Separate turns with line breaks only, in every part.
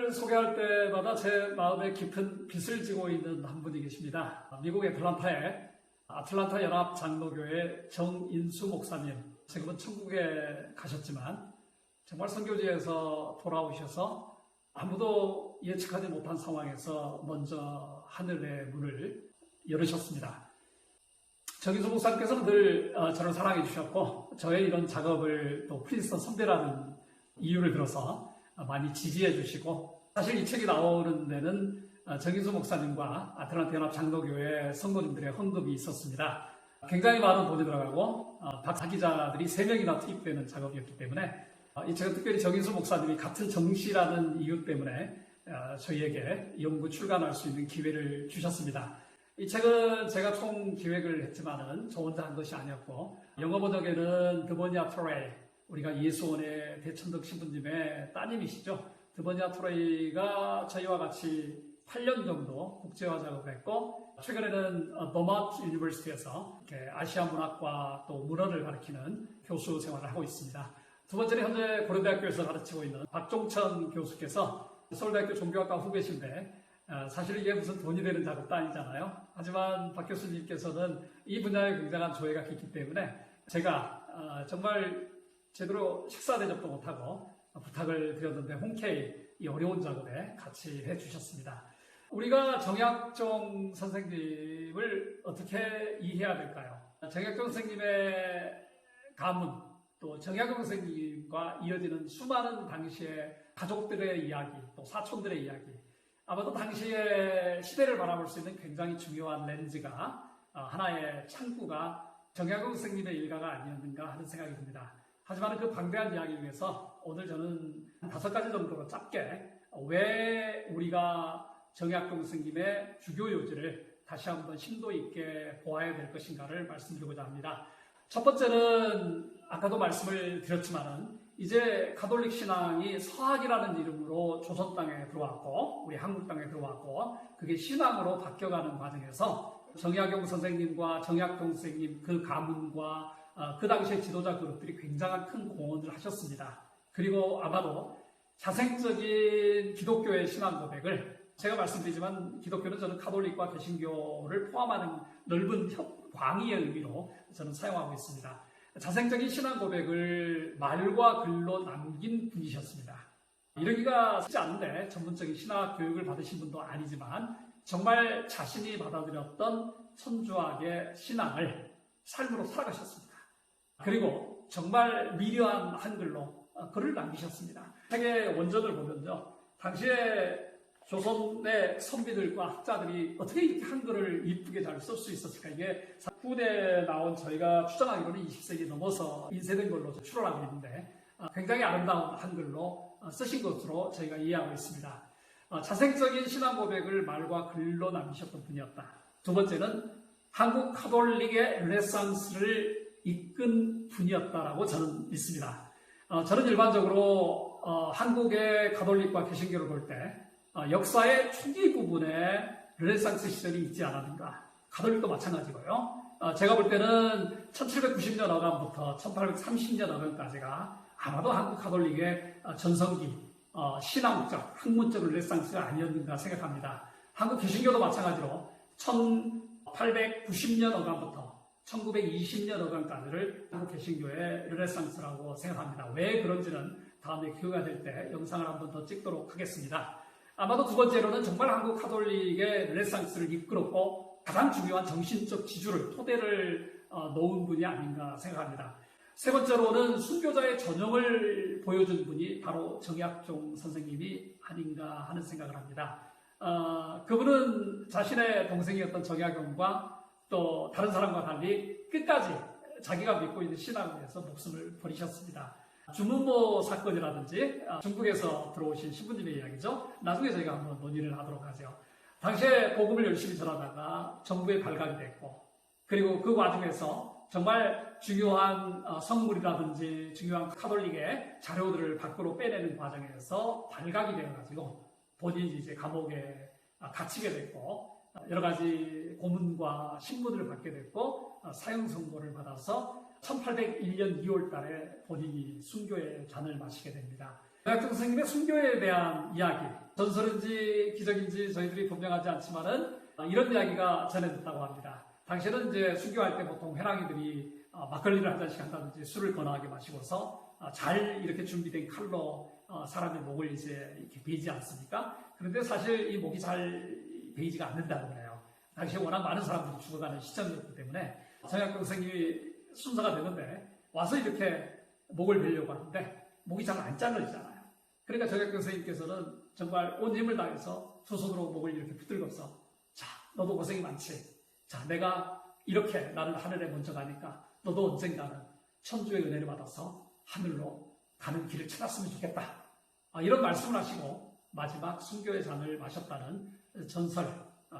이분을 소개할 때마다 제 마음에 깊은 빚을 지고 있는 한 분이 계십니다. 미국 애틀란타의 아틀란타 연합 장로교회 정인수 목사님. 지금은 천국에 가셨지만 정말 선교지에서 돌아오셔서 아무도 예측하지 못한 상황에서 먼저 하늘의 문을 열으셨습니다. 정인수 목사님께서는 늘 저를 사랑해 주셨고 저의 이런 작업을 또 프린스턴 선배라는 이유를 들어서 많이 지지해 주시고, 사실 이 책이 나오는 데는 정인수 목사님과 아틀란타 연합 장로교회 성도님들의 헌금이 있었습니다. 굉장히 많은 돈이 들어가고 박사 기자들이 3명이나 투입되는 작업이었기 때문에 이 책은 특별히 정인수 목사님이 같은 정시라는 이유 때문에 저희에게 연구 출간할 수 있는 기회를 주셨습니다. 이 책은 제가 총 기획을 했지만은 저 혼자 한 것이 아니었고, 영어 번역에는 드보니아 토레이, 우리가 예수원의 대천덕 신부님의 따님이시죠. 드보니아 토레이가 저희와 같이 8년 정도 국제화 작업을 했고, 최근에는 버마트 유니버시티에서 아시아 문학과 또 문어를 가르치는 교수 생활을 하고 있습니다. 두 번째는 현재 고려대학교에서 가르치고 있는 박종천 교수께서 서울대학교 종교학과 후배신데, 사실 이게 무슨 돈이 되는 작업도 아니잖아요. 하지만 박 교수님께서는 이 분야에 굉장한 조예가 깊기 때문에 제가 정말 제대로 식사 대접도 못하고 부탁을 드렸는데 흔쾌히 이 어려운 작업에 같이 해주셨습니다. 우리가 정약종 선생님을 어떻게 이해해야 될까요? 정약종 선생님의 가문, 또 정약용 선생님과 이어지는 수많은 당시의 가족들의 이야기, 또 사촌들의 이야기, 아마도 당시의 시대를 바라볼 수 있는 굉장히 중요한 렌즈가, 하나의 창구가 정약용 선생님의 일가가 아니었는가 하는 생각이 듭니다. 하지만 그 방대한 이야기 중에서 오늘 저는 5가지 정도로 짧게 왜 우리가 정약용 선생님의 주교 요지를 다시 한번 심도 있게 보아야 될 것인가를 말씀드리고자 합니다. 첫 번째는 아까도 말씀을 드렸지만은 이제 가톨릭 신앙이 서학이라는 이름으로 조선 땅에 들어왔고 우리 한국 땅에 들어왔고 그게 신앙으로 바뀌어가는 과정에서 정약용 선생님과 정약용 선생님 그 가문과 그 당시의 지도자 그룹들이 굉장한 큰 공헌을 하셨습니다. 그리고 아마도 자생적인 기독교의 신앙 고백을, 제가 말씀드리지만 기독교는 저는 가톨릭과 개신교를 포함하는 넓은 광의의 의미로 저는 사용하고 있습니다. 자생적인 신앙 고백을 말과 글로 남긴 분이셨습니다. 이러기가 쉽지 않은데, 전문적인 신학 교육을 받으신 분도 아니지만 정말 자신이 받아들였던 천주학의 신앙을 삶으로 살아가셨습니다. 그리고 정말 미려한 한글로 글을 남기셨습니다. 책의 원전을 보면요, 당시에 조선의 선비들과 학자들이 어떻게 이렇게 한글을 이쁘게 잘 쓸 수 있었을까? 이게 후대에 나온 저희가 추정하기로는 20세기 넘어서 인쇄된 걸로 추론하고 있는데 굉장히 아름다운 한글로 쓰신 것으로 저희가 이해하고 있습니다. 자생적인 신앙 고백을 말과 글로 남기셨던 분이었다. 두 번째는 한국 카톨릭의 르네상스를 이끈 분이었다라고 저는 믿습니다. 저는 일반적으로 한국의 가톨릭과 개신교를 볼 때 역사의 초기 부분에 르네상스 시절이 있지 않았는가. 가톨릭도 마찬가지고요. 제가 볼 때는 1790년 어간부터 1830년 어간까지가 아마도 한국 가톨릭의 전성기, 신앙적, 학문적 르네상스가 아니었는가 생각합니다. 한국 개신교도 마찬가지로 1890년 어간부터 1920년 어간까지를 한국 개신교의 르네상스라고 생각합니다. 왜 그런지는 다음에 기회가 될 때 영상을 한번 더 찍도록 하겠습니다. 아마도 두 번째로는 정말 한국 카톨릭의 르네상스를 이끌었고 가장 중요한 정신적 지주를, 토대를 놓은 분이 아닌가 생각합니다. 세 번째로는 순교자의 전형을 보여준 분이 바로 정약종 선생님이 아닌가 하는 생각을 합니다. 그분은 자신의 동생이었던 정약용과 또 다른 사람과 달리 끝까지 자기가 믿고 있는 신앙을 위해서 목숨을 버리셨습니다. 주문모 사건이라든지 중국에서 들어오신 신부님의 이야기죠. 나중에 저희가 한번 논의를 하도록 하죠. 당시에 복음을 열심히 전하다가 정부에 발각이 됐고, 그리고 그 과정에서 정말 중요한 성물이라든지 중요한 카톨릭의 자료들을 밖으로 빼내는 과정에서 발각이 되어가지고 본인이 이제 감옥에 갇히게 됐고, 여러 가지 고문과 신문을 받게 됐고 사형 선고를 받아서 1801년 2월 달에 본인이 순교의 잔을 마시게 됩니다. 정약용 선생님의 순교에 대한 이야기, 전설인지 기적인지 저희들이 분명하지 않지만은 이런 이야기가 전해졌다고 합니다. 당시에는 이제 순교할 때 보통 회랑이들이 막걸리를 한 잔씩 한다든지 술을 거나하게 마시고서 잘 이렇게 준비된 칼로 사람의 목을 이제 이렇게 베지 않습니까? 그런데 사실 이 목이 잘 베이지가 않는다는 거예요. 당시에 워낙 많은 사람들이 죽어가는 시점이었기 때문에 정약용 선생님이 순서가 되는데 와서 이렇게 목을 베려고 하는데 목이 잘 안 잘라지잖아요. 그러니까 정약용 선생님께서는 정말 온 힘을 다해서 두 손으로 목을 이렇게 붙들고서 자, 너도 고생이 많지. 자, 내가 이렇게 나는 하늘에 먼저 가니까 너도 언젠가는 천주의 은혜를 받아서 하늘로 가는 길을 찾았으면 좋겠다. 이런 말씀을 하시고 마지막 순교의 잔을 마셨다는 전설,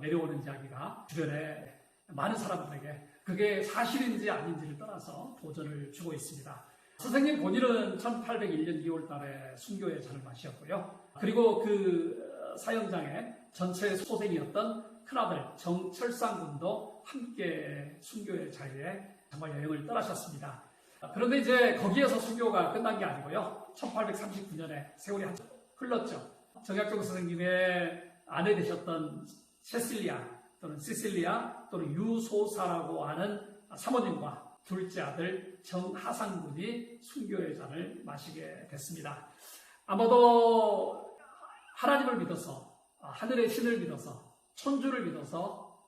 내려오는 이야기가 주변에 많은 사람들에게 그게 사실인지 아닌지를 떠나서 도전을 주고 있습니다. 선생님 본인은 1801년 2월 달에 순교의 잔을 마셨고요. 그리고 그 사형장의 전체 소생이었던 큰아들 정철상 군도 함께 순교의 자리에 정말 여행을 떠나셨습니다. 그런데 이제 거기에서 순교가 끝난 게 아니고요. 1839년에 세월이 한참 흘렀죠. 정약용 선생님의 아내 되셨던 세실리아 또는 시실리아 또는 유소사라고 하는 사모님과 둘째 아들 정하상 군이 순교의 잔을 마시게 됐습니다. 아마도 하나님을 믿어서 하늘의 신을 믿어서 천주를 믿어서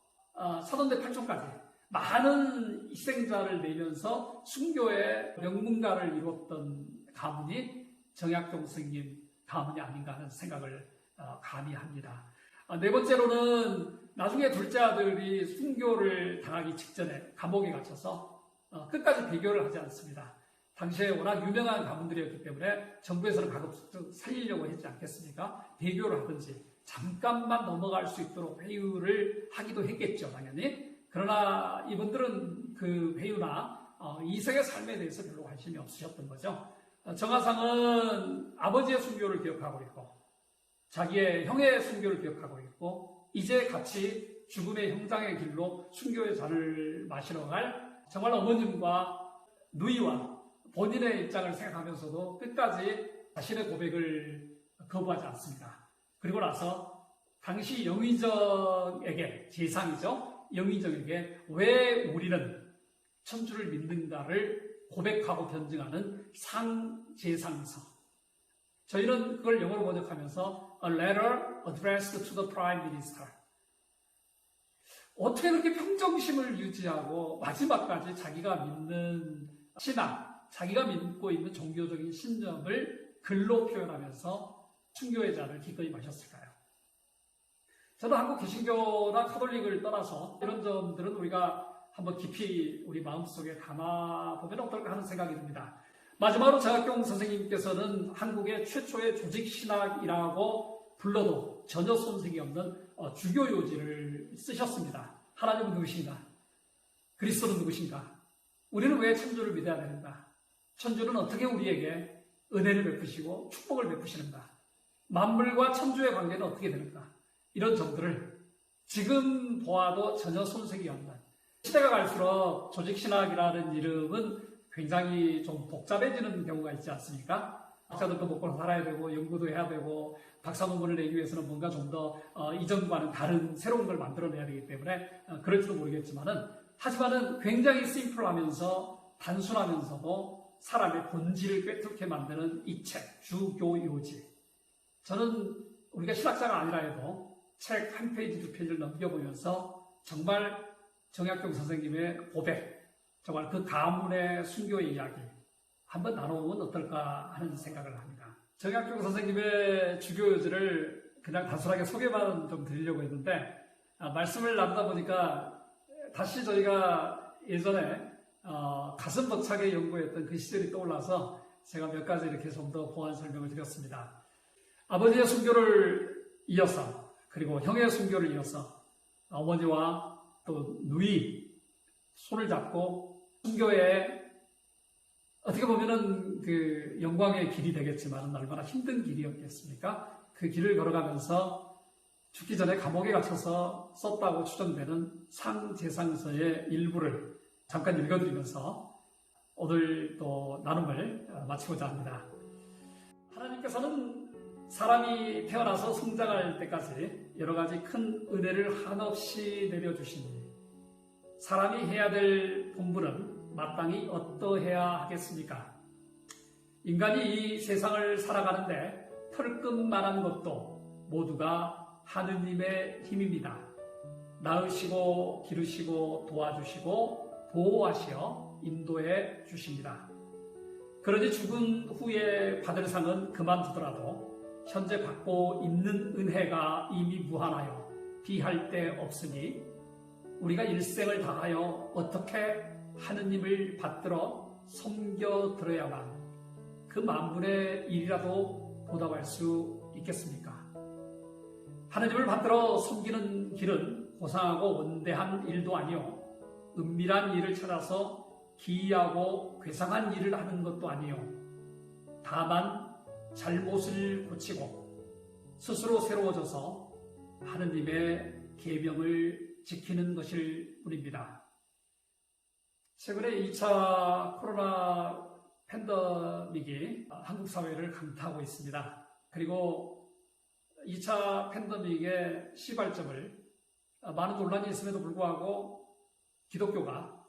사돈대 팔촌까지 많은 희생자를 내면서 순교의 명문가를 이뤘던 가문이 정약용 선생님 가문이 아닌가 하는 생각을 감히 합니다. 네 번째로는 나중에 둘째 아들이 순교를 당하기 직전에 감옥에 갇혀서 끝까지 배교를 하지 않습니다. 당시에 워낙 유명한 가문들이었기 때문에 정부에서는 가급적 살리려고 했지 않겠습니까? 배교를 하든지 잠깐만 넘어갈 수 있도록 회유를 하기도 했겠죠, 당연히. 그러나 이분들은 그 회유나 이생의 삶에 대해서 별로 관심이 없으셨던 거죠. 정하상은 아버지의 순교를 기억하고 있고 자기의 형의 순교를 기억하고 있고 이제 같이 죽음의 형장의 길로 순교의 잔을 마시러 갈 정말 어머님과 누이와 본인의 입장을 생각하면서도 끝까지 자신의 고백을 거부하지 않습니다. 그리고 나서 당시 영의정에게, 제상이죠. 영의정에게 왜 우리는 천주를 믿는가를 고백하고 변증하는 상제상서. 저희는 그걸 영어로 번역하면서 A letter addressed to the Prime Minister. 어떻게 그렇게 평정심을 유지하고 마지막까지 자기가 믿는 신앙, 자기가 믿고 있는 종교적인 신념을 글로 표현하면서 순교의 잔을 기꺼이 마셨을까요? 저는 한국 개신교나 카톨릭을 떠나서 이런 점들은 우리가 한번 깊이 우리 마음속에 담아보면 어떨까 하는 생각이 듭니다. 마지막으로 정약용 선생님께서는 한국의 최초의 조직신학이라고 불러도 전혀 손색이 없는 주교요지를 쓰셨습니다. 하나님은 누구신가? 그리스도는 누구신가? 우리는 왜 천주를 믿어야 되는가? 천주는 어떻게 우리에게 은혜를 베푸시고 축복을 베푸시는가? 만물과 천주의 관계는 어떻게 되는가? 이런 점들을 지금 보아도 전혀 손색이 없는, 시대가 갈수록 조직신학이라는 이름은 굉장히 좀 복잡해지는 경우가 있지 않습니까? 학자들도 먹고 살아야 되고 연구도 해야 되고 박사 논문을 내기 위해서는 뭔가 좀 더 이전과는 다른 새로운 걸 만들어내야 되기 때문에 그럴지도 모르겠지만은 하지만은 굉장히 심플하면서 단순하면서도 사람의 본질을 꿰뚫게 만드는 이 책, 주교요지. 저는 우리가 신학자가 아니라 해도 책 한 페이지 두 페이지를 넘겨보면서 정말 정약용 선생님의 고백, 정말 그 가문의 순교의 이야기 한번 나눠보면 어떨까 하는 생각을 합니다. 정약용 선생님의 주교요지를 그냥 단순하게 소개만 좀 드리려고 했는데 말씀을 나누다 보니까 다시 저희가 예전에 가슴 벅차게 연구했던 그 시절이 떠올라서 제가 몇 가지 이렇게 좀 더 보완 설명을 드렸습니다. 아버지의 순교를 이어서 그리고 형의 순교를 이어서 어머니와 또 누이 손을 잡고 순교에 어떻게 보면은 그 영광의 길이 되겠지만 얼마나 힘든 길이었겠습니까? 그 길을 걸어가면서 죽기 전에 감옥에 갇혀서 썼다고 추정되는 상제상서의 일부를 잠깐 읽어드리면서 오늘 또 나눔을 마치고자 합니다. 하나님께서는 사람이 태어나서 성장할 때까지 여러 가지 큰 은혜를 한없이 내려주시니 사람이 해야 될 본분은 마땅히 어떠해야 하겠습니까? 인간이 이 세상을 살아가는데 털끝만한 것도 모두가 하느님의 힘입니다. 낳으시고 기르시고 도와주시고 보호하시어 인도해 주십니다. 그러니 죽은 후에 받을 상은 그만두더라도 현재 받고 있는 은혜가 이미 무한하여 비할 데 없으니 우리가 일생을 다하여 어떻게 하느님을 받들어 섬겨들어야만 그 만분의 일이라도 보답할 수 있겠습니까? 하느님을 받들어 섬기는 길은 고상하고 원대한 일도 아니요 은밀한 일을 찾아서 기이하고 괴상한 일을 하는 것도 아니요 다만 잘못을 고치고 스스로 새로워져서 하느님의 계명을 지키는 것일 뿐입니다. 최근에 2차 코로나 팬데믹이 한국 사회를 강타하고 있습니다. 그리고 2차 팬데믹의 시발점을 많은 논란이 있음에도 불구하고 기독교가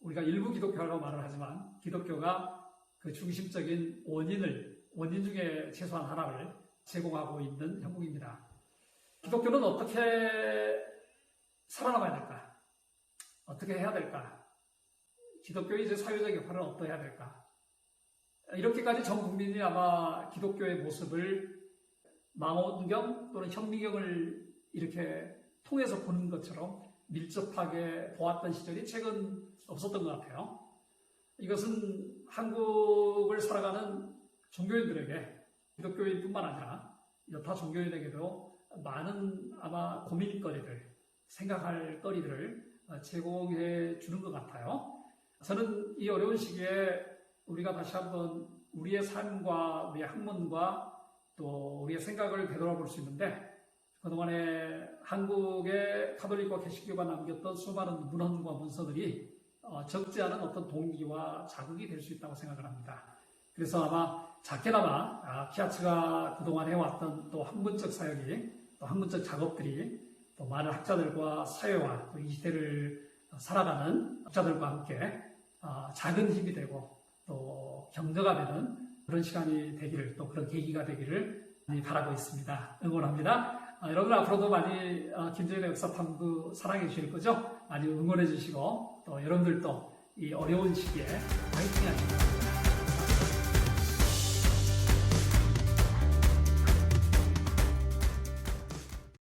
우리가 일부 기독교라고 말을 하지만 기독교가 그 중심적인 원인 중에 최소한 하나를 제공하고 있는 형국입니다. 기독교는 어떻게 살아남아야 될까? 어떻게 해야 될까? 기독교의 이제 사회적 역할은 어떠해야 될까? 이렇게까지 전 국민이 아마 기독교의 모습을 망원경 또는 현미경을 이렇게 통해서 보는 것처럼 밀접하게 보았던 시절이 최근 없었던 것 같아요. 이것은 한국을 살아가는 종교인들에게 기독교인뿐만 아니라 여타 종교인에게도 많은 아마 고민거리들, 생각할 거리들을 제공해 주는 것 같아요. 저는 이 어려운 시기에 우리가 다시 한번 우리의 삶과 우리의 학문과 또 우리의 생각을 되돌아볼 수 있는데 그동안에 한국의 가톨릭과 개신교가 남겼던 수많은 문헌과 문서들이 적지 않은 어떤 동기와 자극이 될 수 있다고 생각을 합니다. 그래서 아마 작게나마 피아츠가 그동안 해왔던 또 학문적 사역이 또 학문적 작업들이 또 많은 학자들과 사회와 또 이 시대를 살아가는 학자들과 함께 작은 힘이 되고 또 격려가 되는 그런 시간이 되기를 또 그런 계기가 되기를 많이 바라고 있습니다. 응원합니다. 여러분 앞으로도 많이 김정일의 역사탐구 사랑해 주실 거죠? 많이 응원해 주시고 또 여러분들도 이 어려운 시기에 화이팅 하시기 바랍니다.